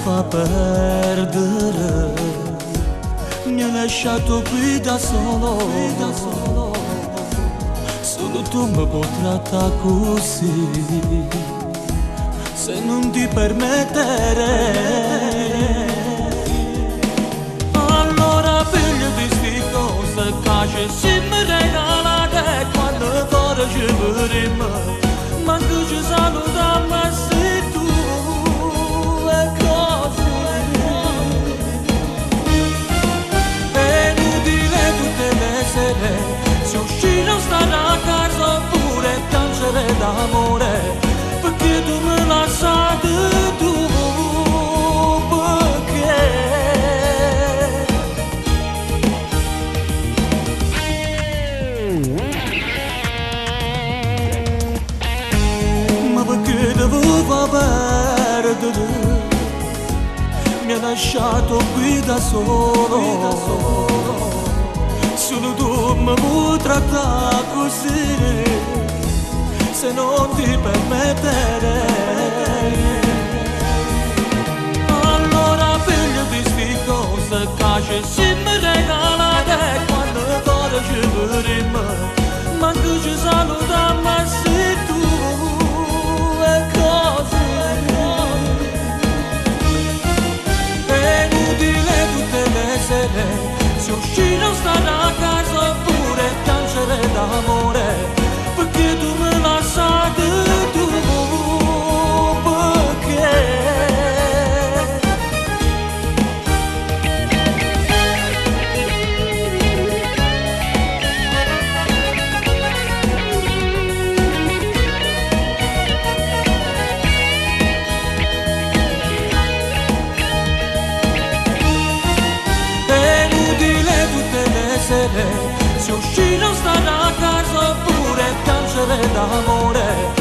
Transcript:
fa perdere, mi ha lasciato qui da solo, solo tu mi puoi trattare così, se non ti permettere. Allora piglio di sti cose che si mi regalate quando fuori ci vedremo, manco ci salutiamo se tu e così. È inutile tutte le sere, se uscire o stare a casa oppure piangere d'amore, perché tu me l'hai lasciato tu, perché? Ma perché devo far perdere? Mi ha lasciato qui da solo, solo tu mi puoi trattare così, se non ti permettere. Allora piglio di sti cose che si mi regalate quando fuori ci vedremo, manco ci salutiamo se tu e così. È inutile tutte le sere, se uscire o stare a casa oppure piangere d'amore, perché tu me l'hai lasciato tu, perché? È inutile tutte le sere, se uscire o stare a casa oppure piangere d'amore,